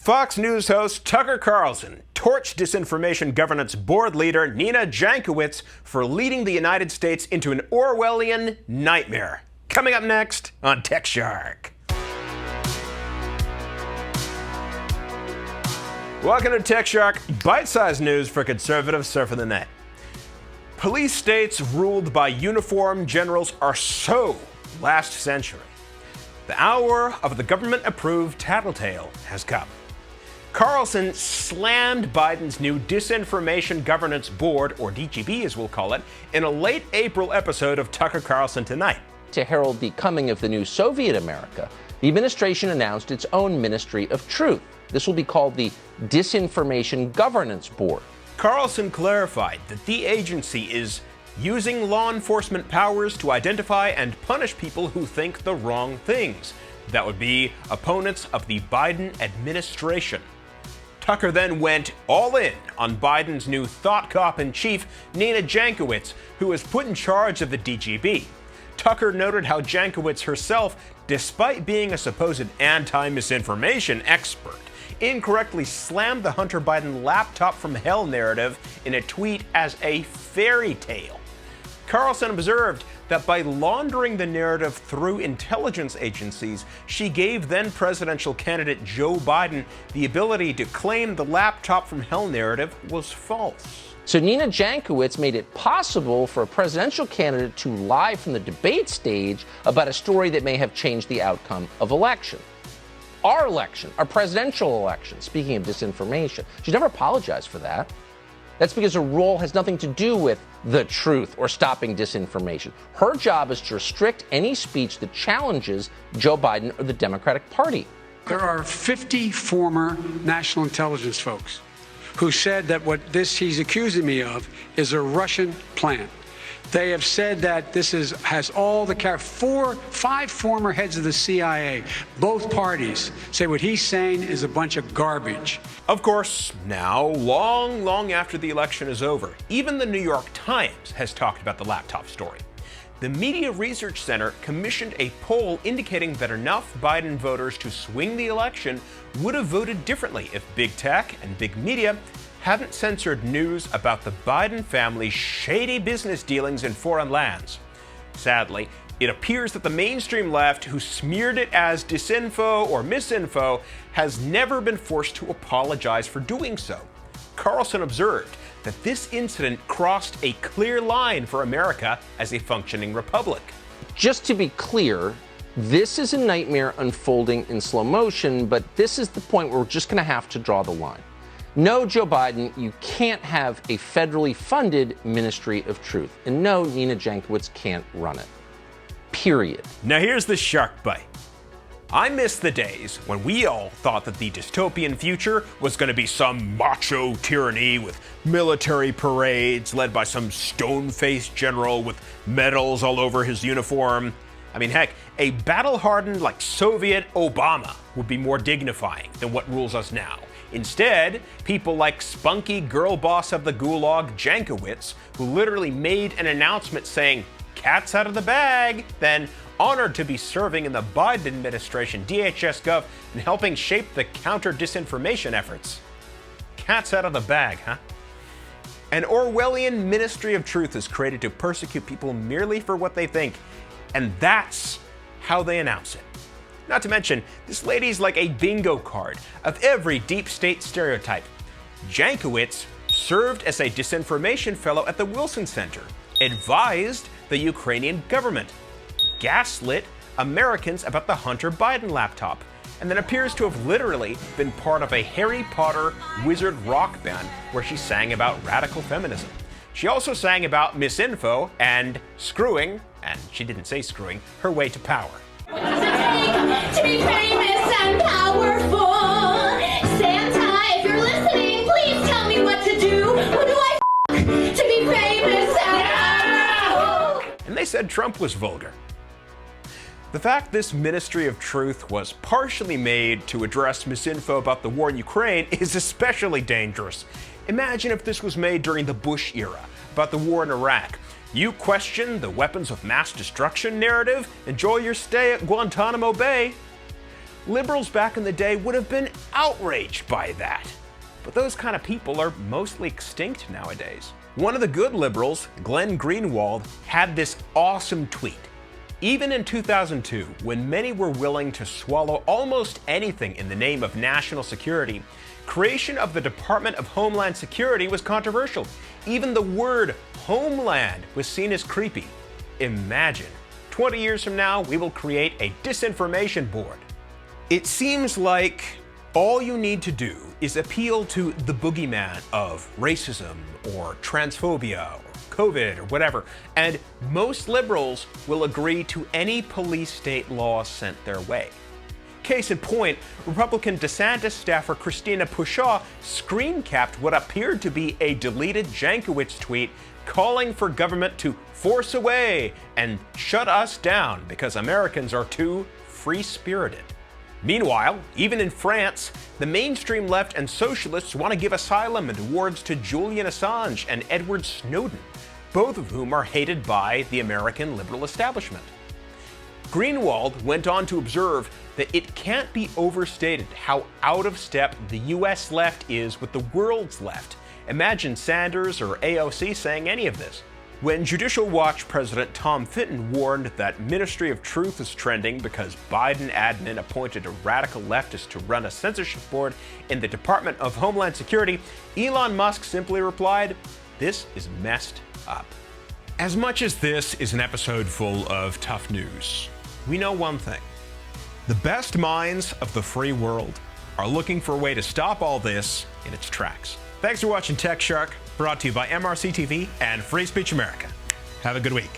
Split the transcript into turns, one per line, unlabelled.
Fox News host Tucker Carlson torched Disinformation Governance Board leader Nina Jankowicz for leading the United States into an Orwellian nightmare. Coming up next on TechShark. Welcome to TechShark, bite-sized news for conservatives surfing the net. Police states ruled by uniformed generals are so last century. The hour of the government-approved tattletale has come. Carlson slammed Biden's new Disinformation Governance Board, or DGB as we'll call it, in a late April episode of Tucker Carlson Tonight.
To herald the coming of the new Soviet America, the administration announced its own Ministry of Truth. This will be called the Disinformation Governance Board.
Carlson clarified that the agency is using law enforcement powers to identify and punish people who think the wrong things. That would be opponents of the Biden administration. Tucker then went all in on Biden's new thought cop-in-chief, Nina Jankowicz, who was put in charge of the DGB. Tucker noted how Jankowicz herself, despite being a supposed anti-misinformation expert, incorrectly slammed the Hunter Biden laptop from hell narrative in a tweet as a fairy tale. Carlson observed that by laundering the narrative through intelligence agencies, she gave then-presidential candidate Joe Biden the ability to claim the laptop from hell narrative was false.
So Nina Jankowicz made it possible for a presidential candidate to lie from the debate stage about a story that may have changed the outcome of election. Our election, our presidential election, speaking of disinformation. She never apologized for that. That's because her role has nothing to do with the truth or stopping disinformation. Her job is to restrict any speech that challenges Joe Biden or the Democratic Party.
There are 50 former national intelligence folks who said that what he's accusing me of is a Russian plant. They have said that this has all the five former heads of the CIA, both parties, say what he's saying is a bunch of garbage.
Of course, now, long after the election is over, even the New York Times has talked about the laptop story. The Media Research Center commissioned a poll indicating that enough Biden voters to swing the election would have voted differently if big tech and big media hadn't censored news about the Biden family's shady business dealings in foreign lands. Sadly, it appears that the mainstream left, who smeared it as disinfo or misinfo, has never been forced to apologize for doing so. Carlson observed that this incident crossed a clear line for America as a functioning republic.
Just to be clear, this is a nightmare unfolding in slow motion, but this is the point where we're just going to have to draw the line. No, Joe Biden, you can't have a federally funded Ministry of Truth. And no, Nina Jankowicz can't run it. Period.
Now here's the shark bite. I miss the days when we all thought that the dystopian future was going to be some macho tyranny with military parades led by some stone-faced general with medals all over his uniform. I mean, heck, a battle-hardened like Soviet Obama would be more dignifying than what rules us now. Instead, people like spunky girl boss of the gulag Jankowicz, who literally made an announcement saying, "Cat's out of the bag," then honored to be serving in the Biden administration, DHS Gov, and helping shape the counter-disinformation efforts. Cat's out of the bag, huh? An Orwellian Ministry of Truth is created to persecute people merely for what they think, and that's how they announce it. Not to mention, this lady's like a bingo card of every deep state stereotype. Jankowicz served as a disinformation fellow at the Wilson Center, advised the Ukrainian government, gaslit Americans about the Hunter Biden laptop, and then appears to have literally been part of a Harry Potter wizard rock band where she sang about radical feminism. She also sang about misinfo and screwing, and she didn't say screwing, her way to power.
What does it take to be famous and powerful? Santa, if you're listening, please tell me what to do. Who do I to be famous and powerful?
And they said Trump was vulgar. The fact this Ministry of Truth was partially made to address misinfo about the war in Ukraine is especially dangerous. Imagine if this was made during the Bush era, about the war in Iraq. You question the weapons of mass destruction narrative? Enjoy your stay at Guantanamo Bay. Liberals back in the day would have been outraged by that. But those kind of people are mostly extinct nowadays. One of the good liberals, Glenn Greenwald, had this awesome tweet. Even in 2002, when many were willing to swallow almost anything in the name of national security, creation of the Department of Homeland Security was controversial. Even the word homeland was seen as creepy. Imagine, 20 years from now, we will create a disinformation board. It seems like all you need to do is appeal to the boogeyman of racism or transphobia or COVID or whatever, and most liberals will agree to any police state law sent their way. Case in point, Republican DeSantis staffer Christina Pushaw screen-capped what appeared to be a deleted Jankowicz tweet calling for government to force away and shut us down because Americans are too free-spirited. Meanwhile, even in France, the mainstream left and socialists want to give asylum and awards to Julian Assange and Edward Snowden, both of whom are hated by the American liberal establishment. Greenwald went on to observe that it can't be overstated how out of step the US left is with the world's left. Imagine Sanders or AOC saying any of this. When Judicial Watch President Tom Fitton warned that Ministry of Truth is trending because Biden admin appointed a radical leftist to run a censorship board in the Department of Homeland Security, Elon Musk simply replied, "This is messed up." As much as this is an episode full of tough news, we know one thing. The best minds of the free world are looking for a way to stop all this in its tracks. Thanks for watching TechShark, brought to you by MRCTV and Free Speech America. Have a good week.